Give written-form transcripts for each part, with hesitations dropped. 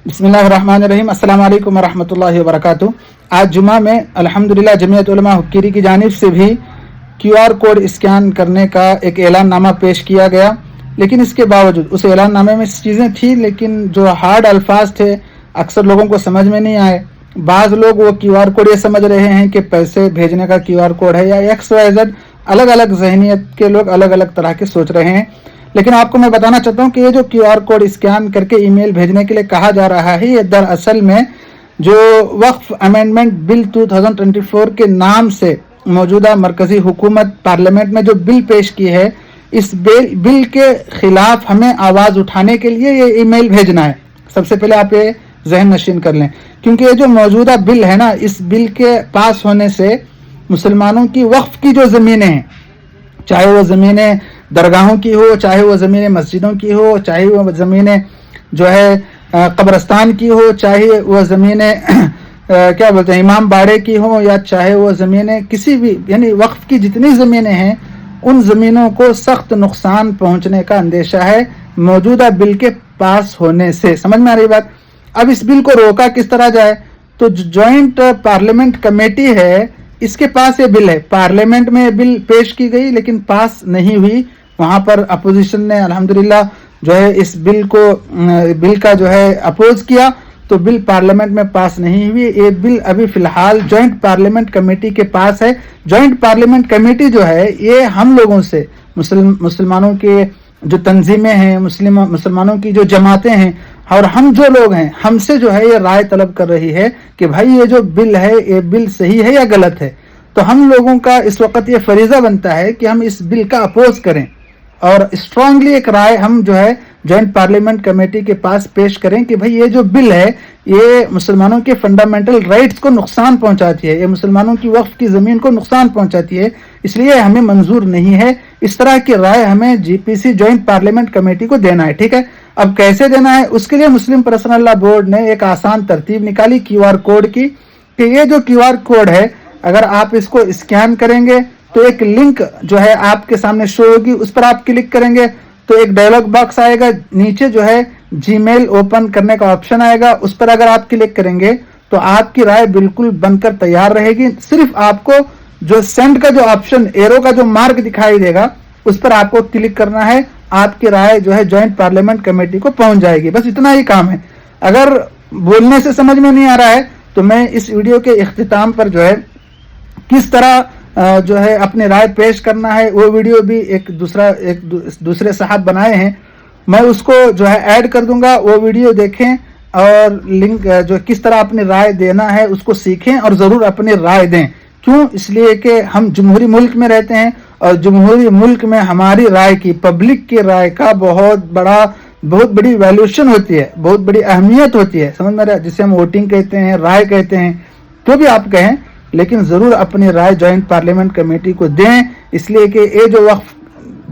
बिस्मिल्लाहिर्रहमानिर्रहीम। अस्सलाम वालेकुम वरहमतुल्लाहि वबरकातुहू। आज जुमा में अल्हम्दुलिल्लाह जमीयत उलमा हुक्कीरी की जानिब से भी QR कोड स्कैन करने का एक ऐलाननामा पेश किया गया, लेकिन इसके बावजूद उस ऐलाननामे में चीज़ें थी लेकिन जो हार्ड अल्फाज थे अक्सर लोगों को समझ में नहीं आए। बाज़ लोग वो QR कोड ये समझ रहे हैं कि पैसे भेजने का QR कोड है या XYZ, अलग अलग जहनीत के लोग अलग अलग तरह के सोच रहे हैं। लेकिन आपको मैं बताना चाहता हूँ कि ये जो QR कोड स्कैन करके ईमेल भेजने के लिए कहा जा रहा है, ये दरअसल में जो वक्फ अमेंडमेंट बिल 2024 के नाम से मौजूदा मरकज़ी हुकूमत पार्लियामेंट में जो बिल पेश की है, इस बिल के ख़िलाफ़ हमें आवाज़ उठाने के लिए ये ईमेल भेजना है। सबसे पहले आप ये जहन नशीन कर लें, क्योंकि ये जो मौजूदा बिल है ना, इस बिल के पास होने से मुसलमानों की वक्फ की जो ज़मीनें हैं, चाहे वो ज़मीनें दरगाहों की हो, चाहे वो ज़मीनें मस्जिदों की हो, चाहे वो ज़मीनें जो है कब्रस्तान की हो, चाहे वो ज़मीनें क्या बोलते हैं इमाम बाड़े की हो, या चाहे वो ज़मीनें किसी भी यानी वक्फ की जितनी ज़मीनें हैं, उन ज़मीनों को सख्त नुकसान पहुँचने का अंदेशा है मौजूदा बिल के पास होने से। समझ में आ रही बात? अब इस बिल को रोका किस तरह जाए? तो जॉइंट पार्लियामेंट कमेटी है, इसके पास ये बिल है। पार्लियामेंट में बिल पेश की गई लेकिन पास नहीं हुई। वहाँ पर अपोजिशन ने अल्हम्दुलिल्लाह जो है इस बिल का जो है अपोज किया, तो बिल पार्लियामेंट में पास नहीं हुई। ये बिल अभी फ़िलहाल जॉइंट पार्लियामेंट कमेटी के पास है। जॉइंट पार्लियामेंट कमेटी जो है ये हम लोगों से, मुसलमानों के जो तंजीमें हैं, मुसलमानों की जो जमातें हैं और हम जो लोग हैं, हमसे जो है ये राय तलब कर रही है कि भाई ये जो बिल है ये बिल सही है या गलत है। तो हम लोगों का इस वक्त ये फरीज़ा बनता है कि हम इस बिल का अपोज करें और स्ट्रांगली एक राय हम जो है जॉइंट पार्लियामेंट कमेटी के पास पेश करें कि भाई ये जो बिल है ये मुसलमानों के फंडामेंटल राइट्स को नुकसान पहुंचाती है, ये मुसलमानों की वक्फ की ज़मीन को नुकसान पहुंचाती है, इसलिए हमें मंजूर नहीं है। इस तरह की राय हमें GPC जॉइंट पार्लियामेंट कमेटी को देना है। ठीक है, अब कैसे देना है उसके लिए मुस्लिम पर्सनल लॉ बोर्ड ने एक आसान तरतीब निकाली QR कोड की, कि ये जो QR कोड है अगर आप इसको स्कैन करेंगे तो एक लिंक जो है आपके सामने शो होगी, उस पर आप क्लिक करेंगे तो एक डायलॉग बॉक्स आएगा, नीचे जो है Gmail ओपन करने का ऑप्शन आएगा, उस पर अगर आप क्लिक करेंगे तो आपकी राय बिल्कुल बनकर तैयार रहेगी। सिर्फ आपको जो सेंड का जो ऑप्शन, एरो का जो मार्क दिखाई देगा, उस पर आपको क्लिक करना है, आपकी राय जो है जॉइंट पार्लियामेंट कमेटी को पहुंच जाएगी। बस इतना ही काम है। अगर बोलने से समझ में नहीं आ रहा है तो मैं इस वीडियो के इख्तिताम पर जो है किस तरह जो है अपनी राय पेश करना है वो वीडियो भी एक दूसरे साहब बनाए हैं, मैं उसको जो है ऐड कर दूंगा। वो वीडियो देखें और लिंक जो किस तरह अपनी राय देना है उसको सीखें और ज़रूर अपनी राय दें। क्यों? इसलिए कि हम जमहूरी मुल्क में रहते हैं और जमहूरी मुल्क में हमारी राय की, पब्लिक की राय का बहुत बड़ी वैल्यूशन होती है, बहुत बड़ी अहमियत होती है। समझ में रहा? जिसे हम वोटिंग कहते हैं, राय कहते हैं, तो भी आप कहें, लेकिन ज़रूर अपनी राय जॉइंट पार्लियामेंट कमेटी को दें, इसलिए कि ये जो वक्फ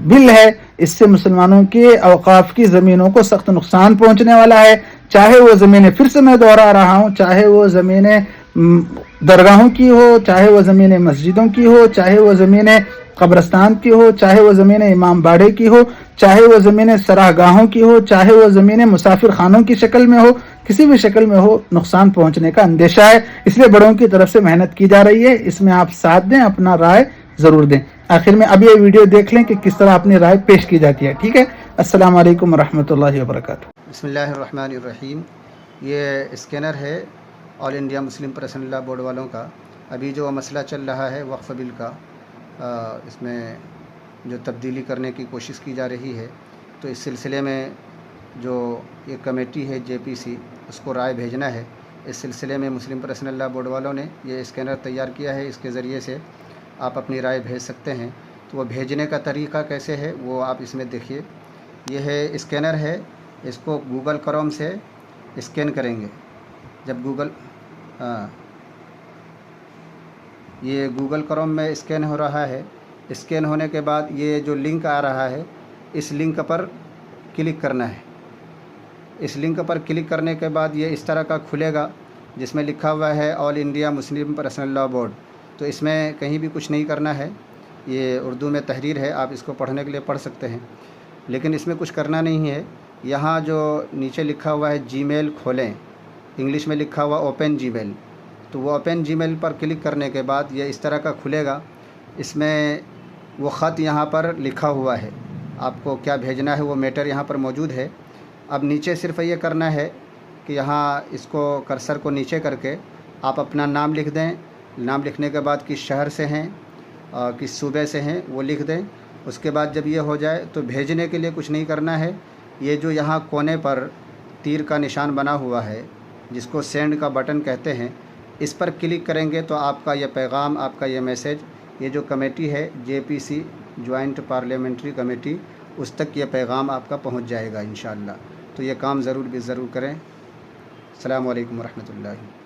बिल है इससे मुसलमानों के औकाफ की ज़मीनों को सख्त नुकसान पहुंचने वाला है। चाहे वो ज़मीनें, फिर से मैं दोहरा रहा हूँ, चाहे वो ज़मीनें दरगाहों की हो, चाहे वो ज़मीनें मस्जिदों की हो, चाहे वो ज़मीनें कब्रस्तान की हो, चाहे वो ज़मीनें इमाम बाड़े की हो, चाहे वो ज़मीनें सराहगाहों की हो, चाहे वो ज़मीनें मुसाफिर खानों की शक्ल में हो, किसी भी शक्ल में हो, नुकसान पहुंचने का अंदेशा है। इसलिए बड़ों की तरफ से मेहनत की जा रही है, इसमें आप साथ दें, अपना राय ज़रूर दें। आखिर में अब ये वीडियो देख लें कि किस तरह अपनी राय पेश की जाती है। ठीक है, अस्सलाम वालेकुम रहमतुल्लाहि व बरकातुहू। बिस्मिल्लाहिर्रहमानिर्रहीम। ये स्कैनर है all India Muslim personal law board वालों का। अभी जो मसला चल रहा है वक्फ बिल का, इसमें जो तब्दीली करने की कोशिश की जा रही है, तो इस सिलसिले में जो ये कमेटी है JPC, उसको राय भेजना है। इस सिलसिले में मुस्लिम पर्सनल लॉ बोर्ड वालों ने ये स्कैनर तैयार किया है, इसके ज़रिए से आप अपनी राय भेज सकते हैं। तो वो भेजने का तरीका कैसे है वो आप इसमें देखिए। ये है स्कैनर है, इसको गूगल क्रोम से स्कैन करेंगे। जब ये गूगल क्रोम में स्कैन हो रहा है, स्कैन होने के बाद ये जो लिंक आ रहा है, इस लिंक पर क्लिक करना है। इस लिंक पर क्लिक करने के बाद ये इस तरह का खुलेगा, जिसमें लिखा हुआ है all India Muslim personal law board. तो इसमें कहीं भी कुछ नहीं करना है, ये उर्दू में तहरीर है, आप इसको पढ़ने के लिए पढ़ सकते हैं, लेकिन इसमें कुछ करना नहीं है। यहाँ जो नीचे लिखा हुआ है जीमेल खोलें, इंग्लिश में लिखा हुआ ओपन जीमेल, तो वो ओपन जीमेल पर क्लिक करने के बाद ये इस तरह का खुलेगा। इसमें वो ख़त यहाँ पर लिखा हुआ है, आपको क्या भेजना है वो मैटर यहाँ पर मौजूद है। अब नीचे सिर्फ ये करना है कि यहाँ इसको कर्सर को नीचे करके आप अपना नाम लिख दें। नाम लिखने के बाद किस शहर से हैं, किस सूबे से हैं वो लिख दें। उसके बाद जब ये हो जाए तो भेजने के लिए कुछ नहीं करना है। ये जो यहाँ कोने पर तीर का निशान बना हुआ है जिसको सेंड का बटन कहते हैं, इस पर क्लिक करेंगे तो आपका ये पैगाम, आपका ये मैसेज, ये जो कमेटी है JPC जॉइंट पार्लियामेंट्री कमेटी, उस तक ये पैगाम आपका पहुँच जाएगा इंशाअल्लाह। तो ये काम ज़रूर करें। अस्सलामु अलैकुम वरहमतुल्लाहि।